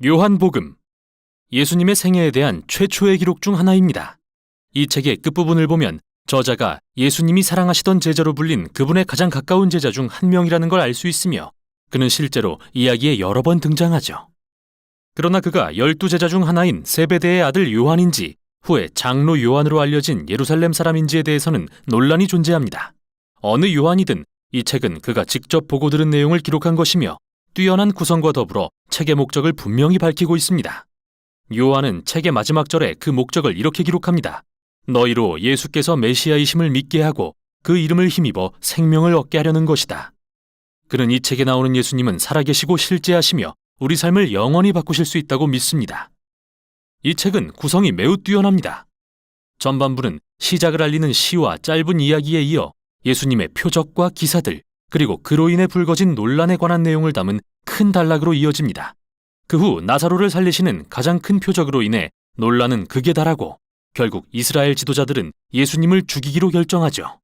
요한복음, 예수님의 생애에 대한 최초의 기록 중 하나입니다. 이 책의 끝부분을 보면 저자가 예수님이 사랑하시던 제자로 불린 그분의 가장 가까운 제자 중 한 명이라는 걸 알 수 있으며 그는 실제로 이야기에 여러 번 등장하죠. 그러나 그가 12제자 중 하나인 세베대의 아들 요한인지 후에 장로 요한으로 알려진 예루살렘 사람인지에 대해서는 논란이 존재합니다. 어느 요한이든 이 책은 그가 직접 보고 들은 내용을 기록한 것이며 뛰어난 구성과 더불어 책의 목적을 분명히 밝히고 있습니다. 요한은 책의 마지막 절에 그 목적을 이렇게 기록합니다. 너희로 예수께서 메시아이심을 믿게 하고 그 이름을 힘입어 생명을 얻게 하려는 것이다. 그는 이 책에 나오는 예수님은 살아계시고 실제하시며 우리 삶을 영원히 바꾸실 수 있다고 믿습니다. 이 책은 구성이 매우 뛰어납니다. 전반부는 시작을 알리는 시와 짧은 이야기에 이어 예수님의 표적과 기사들, 그리고 그로 인해 불거진 논란에 관한 내용을 담은 큰 단락으로 이어집니다. 그 후 나사로를 살리시는 가장 큰 표적으로 인해 논란은 극에 달하고 결국 이스라엘 지도자들은 예수님을 죽이기로 결정하죠.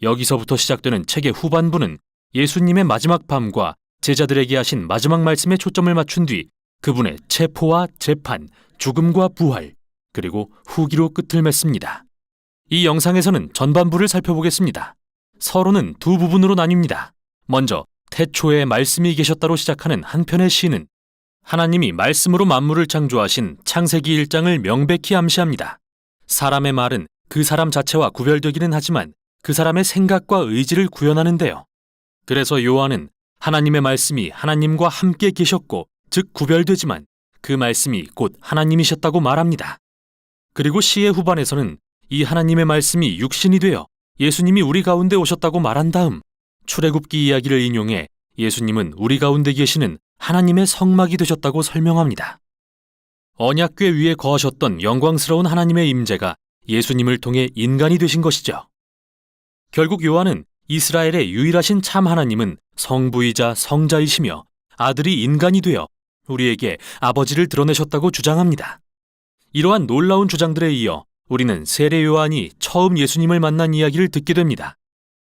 여기서부터 시작되는 책의 후반부는 예수님의 마지막 밤과 제자들에게 하신 마지막 말씀에 초점을 맞춘 뒤 그분의 체포와 재판, 죽음과 부활, 그리고 후기로 끝을 맺습니다. 이 영상에서는 전반부를 살펴보겠습니다. 서론은 두 부분으로 나뉩니다. 먼저 태초에 말씀이 계셨다로 시작하는 한 편의 시는 하나님이 말씀으로 만물을 창조하신 창세기 1장을 명백히 암시합니다. 사람의 말은 그 사람 자체와 구별되기는 하지만 그 사람의 생각과 의지를 구현하는데요. 그래서 요한은 하나님의 말씀이 하나님과 함께 계셨고 즉 구별되지만 그 말씀이 곧 하나님이셨다고 말합니다. 그리고 시의 후반에서는 이 하나님의 말씀이 육신이 되어 예수님이 우리 가운데 오셨다고 말한 다음 출애굽기 이야기를 인용해 예수님은 우리 가운데 계시는 하나님의 성막이 되셨다고 설명합니다. 언약궤 위에 거하셨던 영광스러운 하나님의 임재가 예수님을 통해 인간이 되신 것이죠. 결국 요한은 이스라엘의 유일하신 참 하나님은 성부이자 성자이시며 아들이 인간이 되어 우리에게 아버지를 드러내셨다고 주장합니다. 이러한 놀라운 주장들에 이어 우리는 세례 요한이 처음 예수님을 만난 이야기를 듣게 됩니다.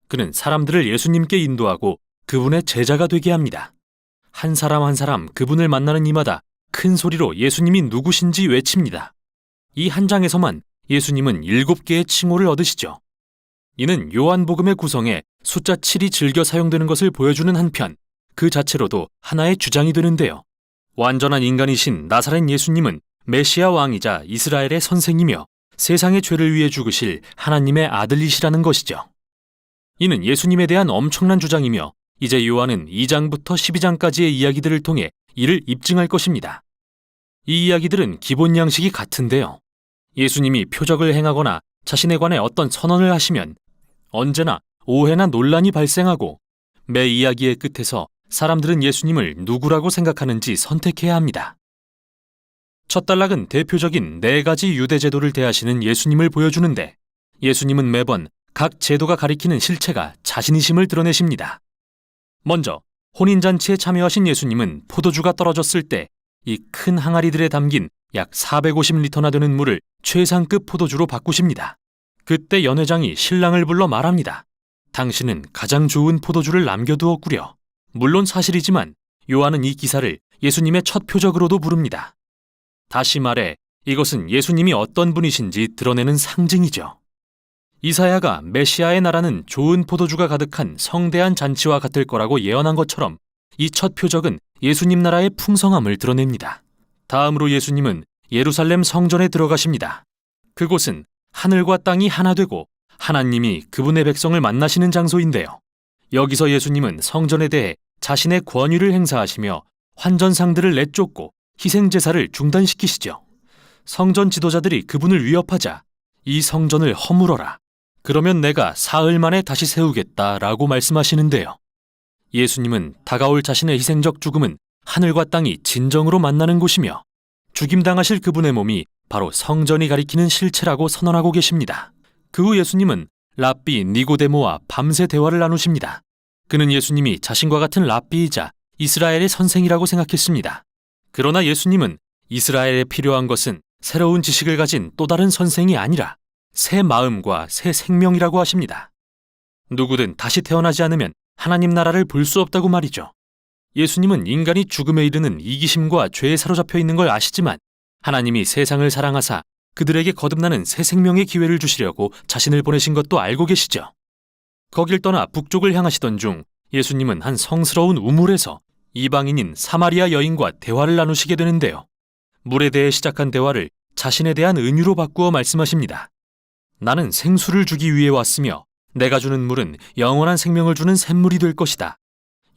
그는 사람들을 예수님께 인도하고 그분의 제자가 되게 합니다. 한 사람 한 사람 그분을 만나는 이마다 큰 소리로 예수님이 누구신지 외칩니다. 이 한 장에서만 예수님은 7개의 칭호를 얻으시죠. 이는 요한복음의 구성에 숫자 7이 즐겨 사용되는 것을 보여주는 한편 그 자체로도 하나의 주장이 되는데요. 완전한 인간이신 나사렛 예수님은 메시아 왕이자 이스라엘의 선생이며 세상의 죄를 위해 죽으실 하나님의 아들이시라는 것이죠. 이는 예수님에 대한 엄청난 주장이며 이제 요한은 2장부터 12장까지의 이야기들을 통해 이를 입증할 것입니다. 이 이야기들은 기본 양식이 같은데요. 예수님이 표적을 행하거나 자신에 관해 어떤 선언을 하시면 언제나 오해나 논란이 발생하고 매 이야기의 끝에서 사람들은 예수님을 누구라고 생각하는지 선택해야 합니다. 첫 단락은 대표적인 4가지 유대 제도를 대하시는 예수님을 보여주는데 예수님은 매번 각 제도가 가리키는 실체가 자신이심을 드러내십니다. 먼저 혼인잔치에 참여하신 예수님은 포도주가 떨어졌을 때 이 큰 항아리들에 담긴 약 450리터나 되는 물을 최상급 포도주로 바꾸십니다. 그때 연회장이 신랑을 불러 말합니다. 당신은 가장 좋은 포도주를 남겨두었구려. 물론 사실이지만 요한은 이 기사를 예수님의 첫 표적으로도 부릅니다. 다시 말해 이것은 예수님이 어떤 분이신지 드러내는 상징이죠. 이사야가 메시아의 나라는 좋은 포도주가 가득한 성대한 잔치와 같을 거라고 예언한 것처럼 이 첫 표적은 예수님 나라의 풍성함을 드러냅니다. 다음으로 예수님은 예루살렘 성전에 들어가십니다. 그곳은 하늘과 땅이 하나 되고 하나님이 그분의 백성을 만나시는 장소인데요. 여기서 예수님은 성전에 대해 자신의 권위를 행사하시며 환전상들을 내쫓고 희생제사를 중단시키시죠. 성전 지도자들이 그분을 위협하자 이 성전을 허물어라. 그러면 내가 사흘 만에 다시 세우겠다라고 말씀하시는데요. 예수님은 다가올 자신의 희생적 죽음은 하늘과 땅이 진정으로 만나는 곳이며 죽임당하실 그분의 몸이 바로 성전이 가리키는 실체라고 선언하고 계십니다. 그 후 예수님은 랍비 니고데모와 밤새 대화를 나누십니다. 그는 예수님이 자신과 같은 랍비이자 이스라엘의 선생이라고 생각했습니다. 그러나 예수님은 이스라엘에 필요한 것은 새로운 지식을 가진 또 다른 선생이 아니라 새 마음과 새 생명이라고 하십니다. 누구든 다시 태어나지 않으면 하나님 나라를 볼 수 없다고 말이죠. 예수님은 인간이 죽음에 이르는 이기심과 죄에 사로잡혀 있는 걸 아시지만 하나님이 세상을 사랑하사 그들에게 거듭나는 새 생명의 기회를 주시려고 자신을 보내신 것도 알고 계시죠. 거길 떠나 북쪽을 향하시던 중 예수님은 한 성스러운 우물에서 이방인인 사마리아 여인과 대화를 나누시게 되는데요. 물에 대해 시작한 대화를 자신에 대한 은유로 바꾸어 말씀하십니다. 나는 생수를 주기 위해 왔으며 내가 주는 물은 영원한 생명을 주는 샘물이 될 것이다.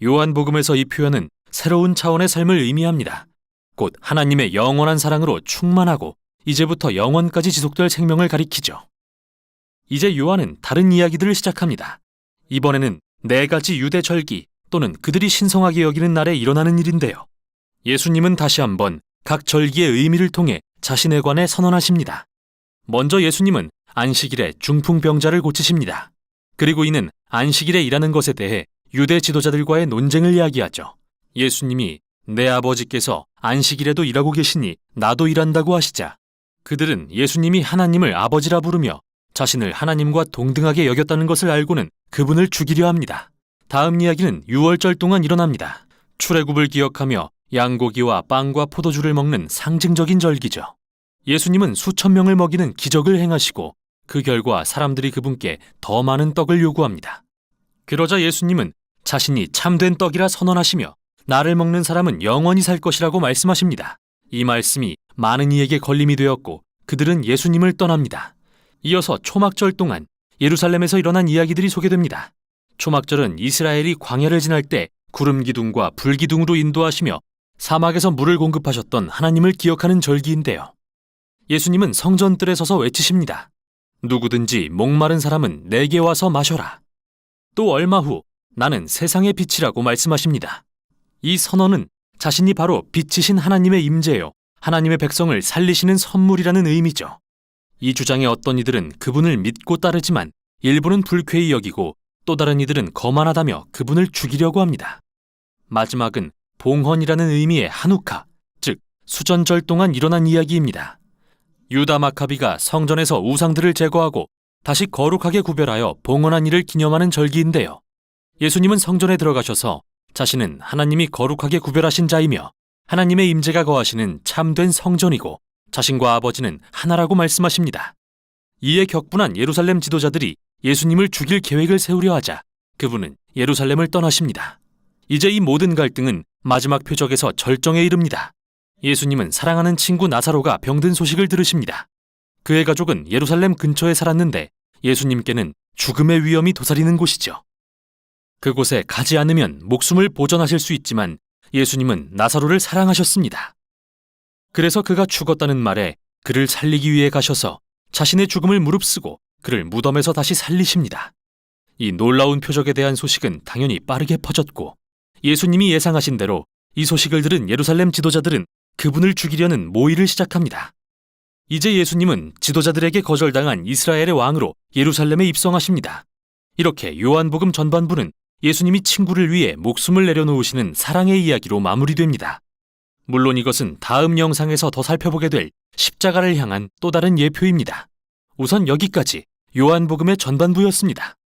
요한복음에서 이 표현은 새로운 차원의 삶을 의미합니다. 곧 하나님의 영원한 사랑으로 충만하고 이제부터 영원까지 지속될 생명을 가리키죠. 이제 요한은 다른 이야기들을 시작합니다. 이번에는 4가지 유대 절기 또는 그들이 신성하게 여기는 날에 일어나는 일인데요. 예수님은 다시 한번 각 절기의 의미를 통해 자신에 관해 선언하십니다. 먼저 예수님은 안식일에 중풍병자를 고치십니다. 그리고 이는 안식일에 일하는 것에 대해 유대 지도자들과의 논쟁을 이야기하죠. 예수님이 내 아버지께서 안식일에도 일하고 계시니 나도 일한다고 하시자 그들은 예수님이 하나님을 아버지라 부르며 자신을 하나님과 동등하게 여겼다는 것을 알고는 그분을 죽이려 합니다. 다음 이야기는 유월절 동안 일어납니다. 출애굽을 기억하며 양고기와 빵과 포도주를 먹는 상징적인 절기죠. 예수님은 수천 명을 먹이는 기적을 행하시고 그 결과 사람들이 그분께 더 많은 떡을 요구합니다. 그러자 예수님은 자신이 참된 떡이라 선언하시며 나를 먹는 사람은 영원히 살 것이라고 말씀하십니다. 이 말씀이 많은 이에게 걸림이 되었고 그들은 예수님을 떠납니다. 이어서 초막절 동안 예루살렘에서 일어난 이야기들이 소개됩니다. 초막절은 이스라엘이 광야를 지날 때 구름 기둥과 불 기둥으로 인도하시며 사막에서 물을 공급하셨던 하나님을 기억하는 절기인데요. 예수님은 성전뜰에 서서 외치십니다. 누구든지 목마른 사람은 내게 와서 마셔라. 또 얼마 후 나는 세상의 빛이라고 말씀하십니다. 이 선언은 자신이 바로 빛이신 하나님의 임재요, 하나님의 백성을 살리시는 선물이라는 의미죠. 이 주장의 어떤 이들은 그분을 믿고 따르지만 일부는 불쾌히 여기고 또 다른 이들은 거만하다며 그분을 죽이려고 합니다. 마지막은 봉헌이라는 의미의 하누카, 즉 수전절 동안 일어난 이야기입니다. 유다 마카비가 성전에서 우상들을 제거하고 다시 거룩하게 구별하여 봉헌한 일을 기념하는 절기인데요. 예수님은 성전에 들어가셔서 자신은 하나님이 거룩하게 구별하신 자이며 하나님의 임재가 거하시는 참된 성전이고 자신과 아버지는 하나라고 말씀하십니다. 이에 격분한 예루살렘 지도자들이 예수님을 죽일 계획을 세우려 하자 그분은 예루살렘을 떠나십니다. 이제 이 모든 갈등은 마지막 표적에서 절정에 이릅니다. 예수님은 사랑하는 친구 나사로가 병든 소식을 들으십니다. 그의 가족은 예루살렘 근처에 살았는데 예수님께는 죽음의 위험이 도사리는 곳이죠. 그곳에 가지 않으면 목숨을 보존하실 수 있지만 예수님은 나사로를 사랑하셨습니다. 그래서 그가 죽었다는 말에 그를 살리기 위해 가셔서 자신의 죽음을 무릅쓰고 그를 무덤에서 다시 살리십니다. 이 놀라운 표적에 대한 소식은 당연히 빠르게 퍼졌고 예수님이 예상하신 대로 이 소식을 들은 예루살렘 지도자들은 그분을 죽이려는 모의를 시작합니다. 이제 예수님은 지도자들에게 거절당한 이스라엘의 왕으로 예루살렘에 입성하십니다. 이렇게 요한복음 전반부는 예수님이 친구를 위해 목숨을 내려놓으시는 사랑의 이야기로 마무리됩니다. 물론 이것은 다음 영상에서 더 살펴보게 될 십자가를 향한 또 다른 예표입니다. 우선 여기까지 요한복음의 전반부였습니다.